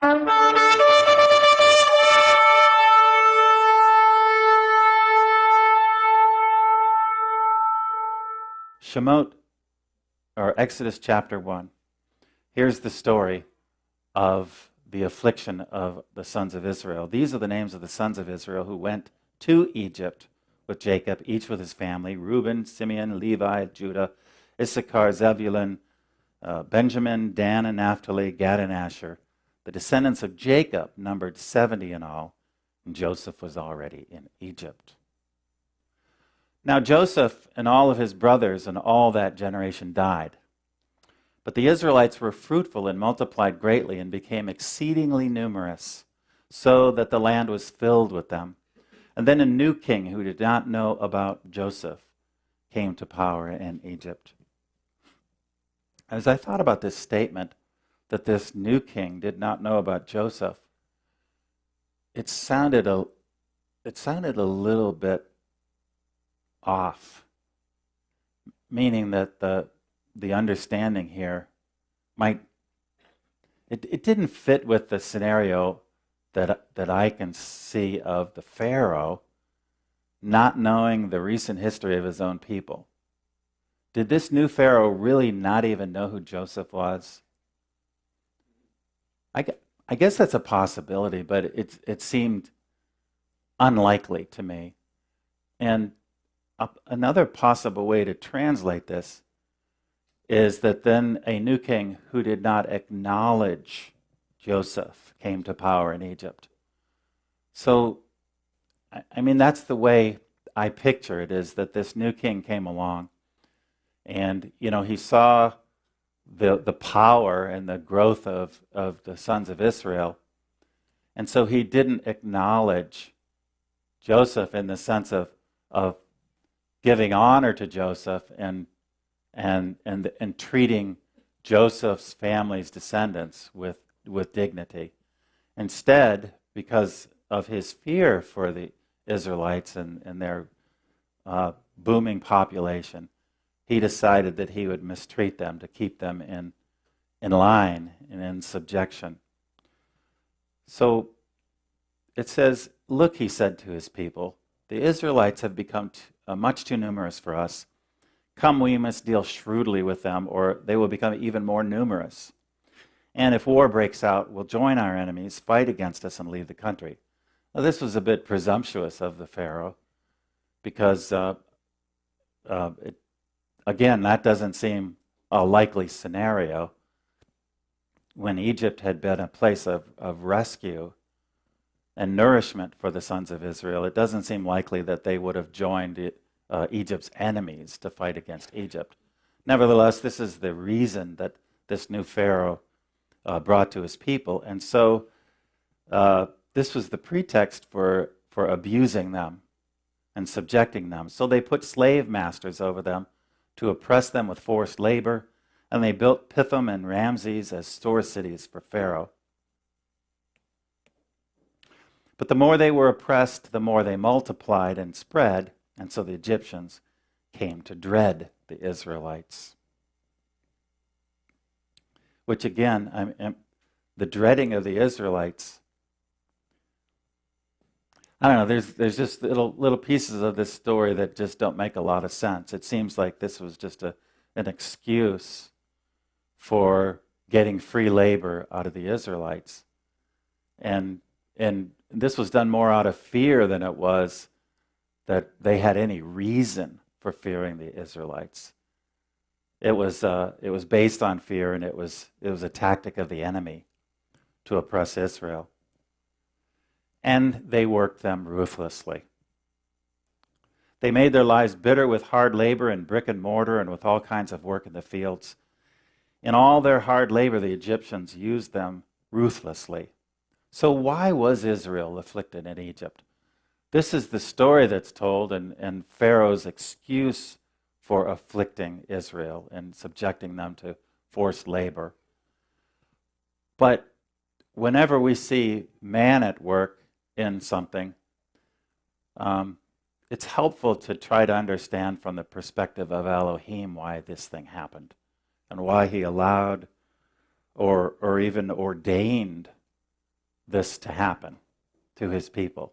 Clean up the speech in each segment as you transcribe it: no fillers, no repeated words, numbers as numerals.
Shemot, or Exodus chapter 1. Here's the story of the affliction of the sons of Israel. These are the names of the sons of Israel who went to Egypt with Jacob, each with his family: Reuben, Simeon, Levi, Judah, Issachar, Zebulun, Benjamin, Dan, and Naphtali, Gad, and Asher. The descendants of Jacob numbered 70 in all, and Joseph was already in Egypt. Now Joseph and all of his brothers and all that generation died. But the Israelites were fruitful and multiplied greatly and became exceedingly numerous, so that the land was filled with them. And then a new king who did not know about Joseph came to power in Egypt. As I thought about this statement, that this new king did not know about Joseph, it sounded a little bit off, meaning that the understanding here it didn't fit with the scenario that I can see of the Pharaoh not knowing the recent history of his own people. Did this new Pharaoh really not even know who Joseph was? I guess that's a possibility, but it seemed unlikely to me. And another possible way to translate this is that then a new king who did not acknowledge Joseph came to power in Egypt. So, I mean, that's the way I picture it, is that this new king came along and, he saw the power and the growth of the sons of Israel. And so he didn't acknowledge Joseph in the sense of giving honor to Joseph and treating Joseph's family's descendants with dignity. Instead, because of his fear for the Israelites and their booming population, he decided that he would mistreat them to keep them in line and in subjection. So it says, "Look," he said to his people, "the Israelites have become much too numerous for us. Come, we must deal shrewdly with them, or they will become even more numerous. And if war breaks out, we'll join our enemies, fight against us, and leave the country." Now, this was a bit presumptuous of the Pharaoh, because, again, that doesn't seem a likely scenario. When Egypt had been a place of rescue and nourishment for the sons of Israel, it doesn't seem likely that they would have joined Egypt's enemies to fight against Egypt. Nevertheless, this is the reason that this new Pharaoh brought to his people. And so this was the pretext for abusing them and subjecting them. So they put slave masters over them to oppress them with forced labor, and they built Pithom and Ramses as store cities for Pharaoh. But the more they were oppressed, the more they multiplied and spread, and so the Egyptians came to dread the Israelites. Which again, the dreading of the Israelites, I don't know, there's just little pieces of this story that just don't make a lot of sense. It seems like this was just an excuse for getting free labor out of the Israelites. And this was done more out of fear than it was that they had any reason for fearing the Israelites. It was based on fear, and it was a tactic of the enemy to oppress Israel. And they worked them ruthlessly. They made their lives bitter with hard labor and brick and mortar and with all kinds of work in the fields. In all their hard labor, the Egyptians used them ruthlessly. So why was Israel afflicted in Egypt? This is the story that's told, and Pharaoh's excuse for afflicting Israel and subjecting them to forced labor. But whenever we see man at work in something, it's helpful to try to understand from the perspective of Elohim why this thing happened and why he allowed or even ordained this to happen to his people.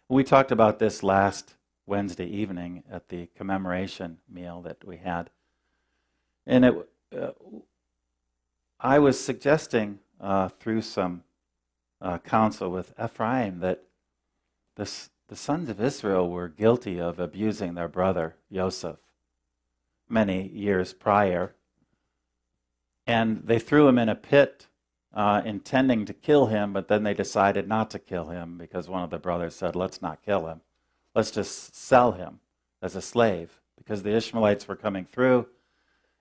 We talked about this last Wednesday evening at the commemoration meal that we had. And I was suggesting through some counsel with Ephraim that the sons of Israel were guilty of abusing their brother Joseph many years prior. And they threw him in a pit intending to kill him, but then they decided not to kill him because one of the brothers said, let's not kill him. Let's just sell him as a slave, because the Ishmaelites were coming through.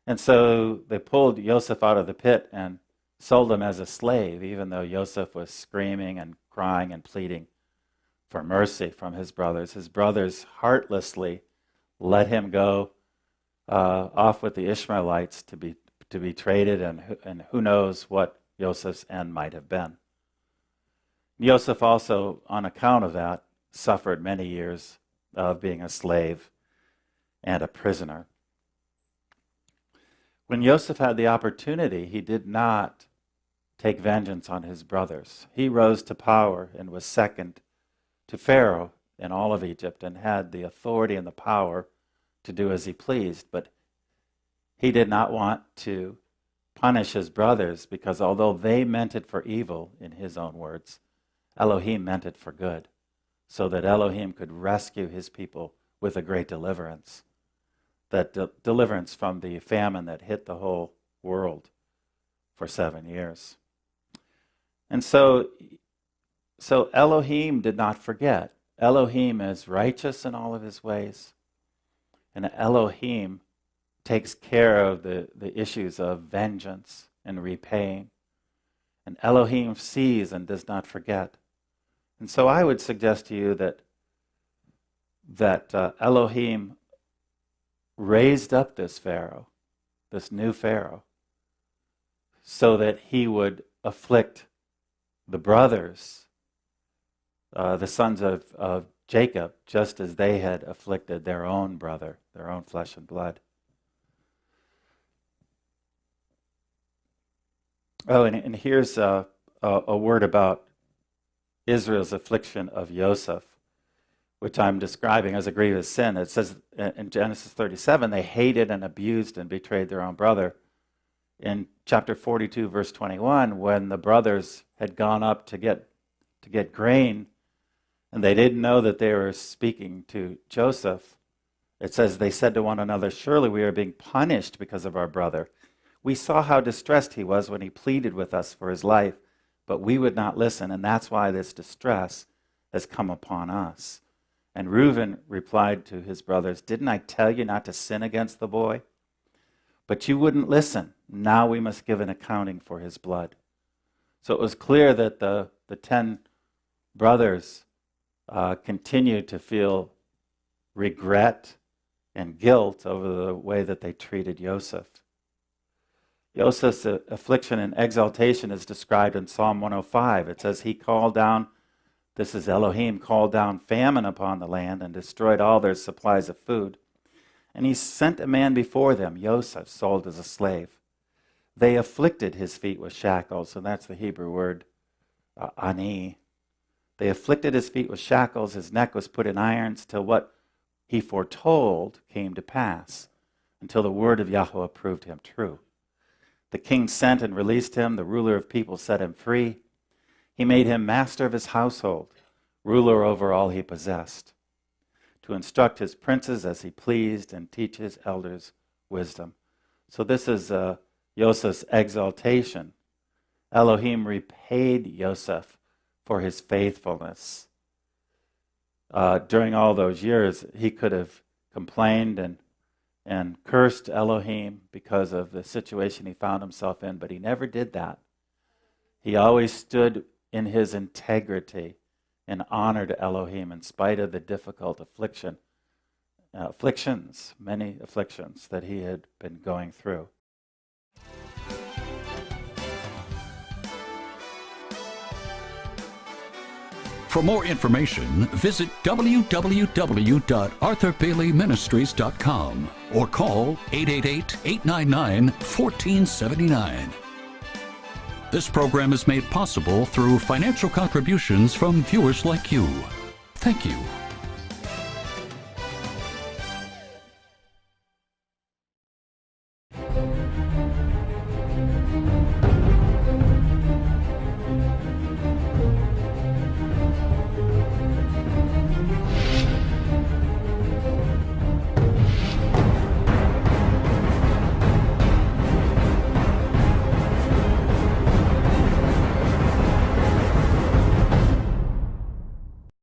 And so they pulled Joseph out of the pit and sold him as a slave, even though Joseph was screaming and crying and pleading for mercy from his brothers. His brothers heartlessly let him go off with the Ishmaelites to be traded, and who knows what Joseph's end might have been. Joseph also, on account of that, suffered many years of being a slave and a prisoner. When Joseph had the opportunity, he did not take vengeance on his brothers. He rose to power and was second to Pharaoh in all of Egypt and had the authority and the power to do as he pleased. But he did not want to punish his brothers, because although they meant it for evil, in his own words, Elohim meant it for good, so that Elohim could rescue his people with a great deliverance. That deliverance from the famine that hit the whole world for 7 years. And so Elohim did not forget. Elohim is righteous in all of his ways. And Elohim takes care of the issues of vengeance and repaying. And Elohim sees and does not forget. And so I would suggest to you that Elohim raised up this Pharaoh, this new Pharaoh, so that he would afflict the brothers, the sons of Jacob, just as they had afflicted their own brother, their own flesh and blood. Oh, and here's a word about Israel's affliction of Joseph, which I'm describing as a grievous sin. It says in Genesis 37, they hated and abused and betrayed their own brother. In chapter 42, verse 21, when the brothers had gone up to get grain, and they didn't know that they were speaking to Joseph, it says they said to one another, surely we are being punished because of our brother. We saw how distressed he was when he pleaded with us for his life, but we would not listen, and that's why this distress has come upon us. And Reuben replied to his brothers, didn't I tell you not to sin against the boy? But you wouldn't listen. Now we must give an accounting for his blood. So it was clear that the 10 brothers continued to feel regret and guilt over the way that they treated Joseph. Joseph's affliction and exaltation is described in Psalm 105. It says he called down, this is Elohim, called down famine upon the land and destroyed all their supplies of food. And he sent a man before them, Joseph, sold as a slave. They afflicted his feet with shackles, and that's the Hebrew word, ani. They afflicted his feet with shackles, his neck was put in irons, till what he foretold came to pass, until the word of Yahweh proved him true. The king sent and released him, the ruler of people set him free. He made him master of his household, ruler over all he possessed, to instruct his princes as he pleased and teach his elders wisdom. So this is Joseph's exaltation. Elohim repaid Joseph for his faithfulness. During all those years, he could have complained and cursed Elohim because of the situation he found himself in, but he never did that. He always stood in his integrity and honored Elohim in spite of the difficult many afflictions that he had been going through. For more information, visit www.arthurbaileyministries.com or call 888-899-1479. This program is made possible through financial contributions from viewers like you. Thank you.